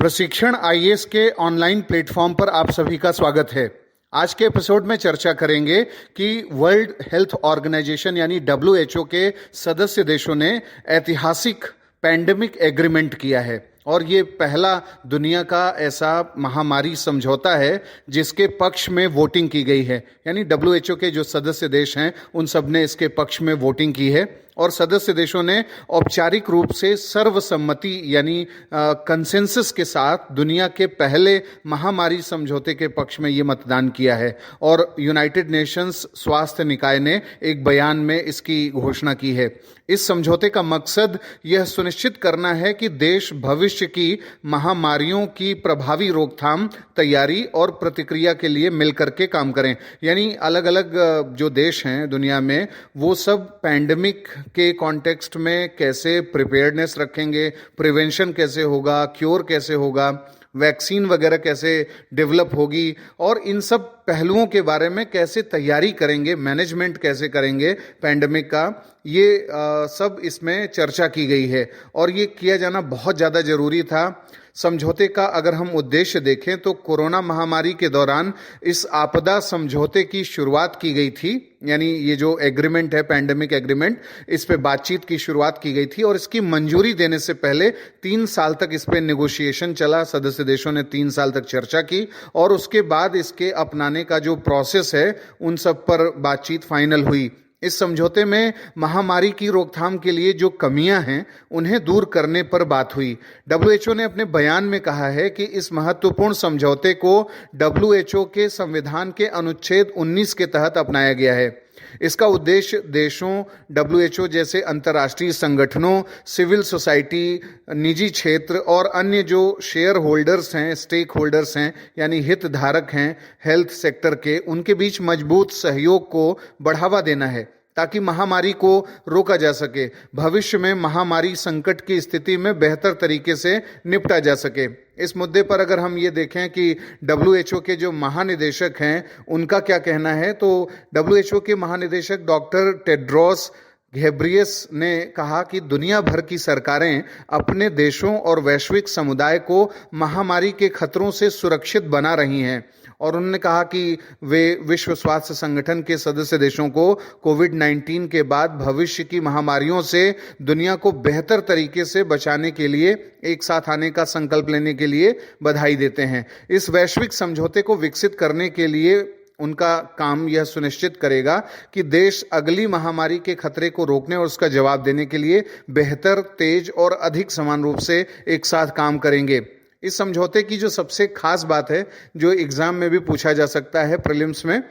प्रशिक्षण आईएएस के online platform पर आप सभी का स्वागत है। आज के एपिसोड में चर्चा करेंगे कि वर्ल्ड हेल्थ ऑर्गेनाइजेशन यानी डब्ल्यूएचओ के सदस्य देशों ने ऐतिहासिक पैंडेमिक एग्रीमेंट किया है और ये पहला दुनिया का ऐसा महामारी समझौता है जिसके पक्ष में वोटिंग की गई है। यानी डब्ल्यूएचओ के जो सदस्य देश हैं उन सब ने इसके पक्ष में वोटिंग की है और सदस्य देशों ने औपचारिक रूप से सर्वसम्मति यानी कंसेंसस के साथ दुनिया के पहले महामारी समझौते के पक्ष में ये मतदान किया है। और यूनाइटेड नेशंस स्वास्थ्य निकाय ने एक बयान में इसकी घोषणा की है। इस समझौते का मकसद यह सुनिश्चित करना है कि देश भविष्य की महामारियों की प्रभावी रोकथाम, तैयारी और प्रतिक्रिया के लिए मिलकर के काम करें। यानी अलग अलग जो देश हैं दुनिया में वो सब पैंडेमिक के कॉन्टेक्स्ट में कैसे प्रिपेयर्डनेस रखेंगे, प्रिवेंशन कैसे होगा, क्योर कैसे होगा, वैक्सीन वगैरह कैसे डेवलप होगी और इन सब पहलुओं के बारे में कैसे तैयारी करेंगे, मैनेजमेंट कैसे करेंगे पैंडेमिक का, ये सब इसमें चर्चा की गई है और ये किया जाना बहुत ज़्यादा ज़रूरी था। समझौते का अगर हम उद्देश्य देखें तो कोरोना महामारी के दौरान इस आपदा समझौते की शुरुआत की गई थी। यानी ये जो एग्रीमेंट है, पैंडेमिक एग्रीमेंट, इस पे बातचीत की शुरुआत की गई थी और इसकी मंजूरी देने से पहले 3 साल तक इस पे नेगोशिएशन चला। सदस्य देशों ने 3 साल तक चर्चा की और उसके बाद इसके अपनाने का जो प्रोसेस है उन सब पर बातचीत फाइनल हुई। इस समझौते में महामारी की रोकथाम के लिए जो कमियां हैं उन्हें दूर करने पर बात हुई। डब्ल्यूएचओ ने अपने बयान में कहा है कि इस महत्वपूर्ण समझौते को डब्ल्यूएचओ के संविधान के अनुच्छेद 19 के तहत अपनाया गया है। इसका उद्देश्य देशों, डब्ल्यूएचओ जैसे अंतर्राष्ट्रीय संगठनों, सिविल सोसाइटी, निजी क्षेत्र और अन्य जो शेयर होल्डर्स हैं, स्टेक होल्डर्स हैं यानी हितधारक हैं हेल्थ सेक्टर के, उनके बीच मजबूत सहयोग को बढ़ावा देना है ताकि महामारी को रोका जा सके, भविष्य में महामारी संकट की स्थिति में बेहतर तरीके से निपटा जा सके। इस मुद्दे पर अगर हम ये देखें कि डब्ल्यूएचओ के जो महानिदेशक हैं उनका क्या कहना है, तो डब्ल्यूएचओ के महानिदेशक डॉक्टर टेड्रोस घेब्रियस ने कहा कि दुनिया भर की सरकारें अपने देशों और वैश्विक समुदाय को महामारी के खतरों से सुरक्षित बना रही हैं और उन्होंने कहा कि वे विश्व स्वास्थ्य संगठन के सदस्य देशों को कोविड-19 के बाद भविष्य की महामारियों से दुनिया को बेहतर तरीके से बचाने के लिए एक साथ आने का संकल्प लेने के लिए बधाई देते हैं। इस वैश्विक समझौते को विकसित करने के लिए उनका काम यह सुनिश्चित करेगा कि देश अगली महामारी के खतरे को रोकने और उसका जवाब देने के लिए बेहतर, तेज और अधिक समान रूप से एक साथ काम करेंगे। इस समझौते की जो सबसे खास बात है, जो एग्जाम में भी पूछा जा सकता है प्रीलिम्स में,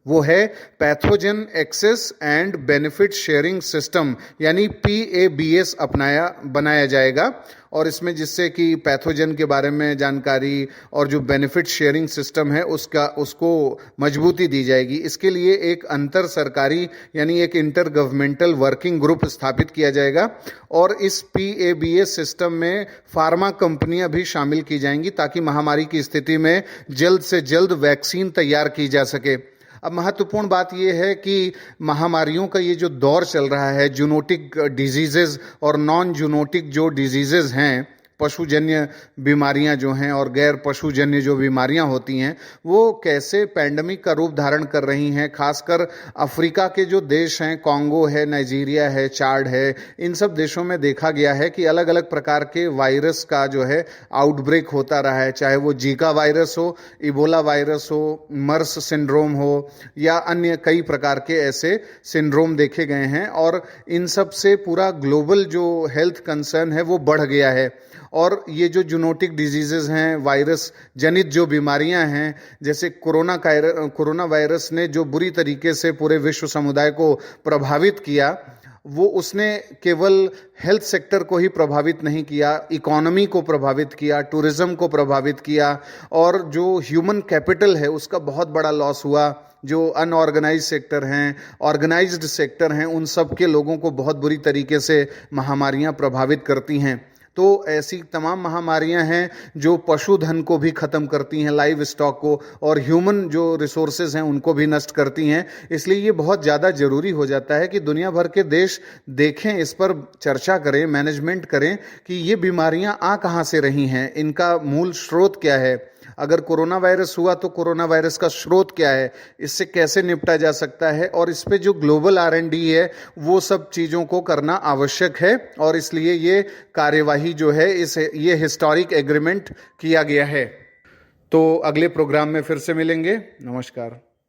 वो है pathogen access and benefit sharing system यानी PABS बनाया जाएगा और इसमें जिससे कि पैथोजन के बारे में जानकारी और जो बेनिफिट शेयरिंग सिस्टम है उसको मजबूती दी जाएगी। इसके लिए एक अंतर सरकारी यानी एक इंटर गवर्नमेंटल वर्किंग ग्रुप स्थापित किया जाएगा और इस PABS सिस्टम में फार्मा कंपनियां भी शामिल की जाएंगी ताकि महामारी की स्थिति में जल्द से जल्द वैक्सीन तैयार की जा सके। अब महत्वपूर्ण बात यह है कि महामारियों का ये जो दौर चल रहा है, जूनोटिक डिजीजेज और नॉन जूनोटिक जो डिजीजेज हैं, पशुजन्य बीमारियां जो हैं और गैर पशुजन्य जो बीमारियां होती हैं, वो कैसे पैंडेमिक का रूप धारण कर रही हैं। खासकर अफ्रीका के जो देश हैं, कॉन्गो है, नाइजीरिया है, चाड है, इन सब देशों में देखा गया है कि अलग अलग प्रकार के वायरस का जो है आउटब्रेक होता रहा है, चाहे वो जीका वायरस हो, इबोला वायरस हो, मर्स सिंड्रोम हो या अन्य कई प्रकार के ऐसे सिंड्रोम देखे गए हैं और इन सब से पूरा ग्लोबल जो हेल्थ कंसर्न है वो बढ़ गया है। और ये जो जूनोटिक डिजीजेज हैं, वायरस जनित जो बीमारियां हैं, जैसे कोरोना वायरस ने जो बुरी तरीके से पूरे विश्व समुदाय को प्रभावित किया, वो उसने केवल हेल्थ सेक्टर को ही प्रभावित नहीं किया, इकोनॉमी को प्रभावित किया, टूरिज्म को प्रभावित किया और जो ह्यूमन कैपिटल है उसका बहुत बड़ा लॉस हुआ। जो अनऑर्गेनाइज सेक्टर हैं, ऑर्गेनाइज्ड सेक्टर हैं, उन सब के लोगों को बहुत बुरी तरीके से महामारियां प्रभावित करती हैं। तो ऐसी तमाम महामारियां हैं जो पशुधन को भी खत्म करती हैं, लाइव स्टॉक को, और ह्यूमन जो रिसोर्सेज हैं उनको भी नष्ट करती हैं। इसलिए ये बहुत ज़्यादा जरूरी हो जाता है कि दुनिया भर के देश देखें, इस पर चर्चा करें, मैनेजमेंट करें कि ये बीमारियां आ कहाँ से रही हैं, इनका मूल स्रोत क्या है। अगर कोरोना वायरस हुआ तो कोरोना वायरस का स्रोत क्या है, इससे कैसे निपटा जा सकता है, और इस पे जो ग्लोबल R&D है वो सब चीज़ों को करना आवश्यक है। और इसलिए ये कार्यवाही जो है ये हिस्टोरिक एग्रीमेंट किया गया है। तो अगले प्रोग्राम में फिर से मिलेंगे। नमस्कार।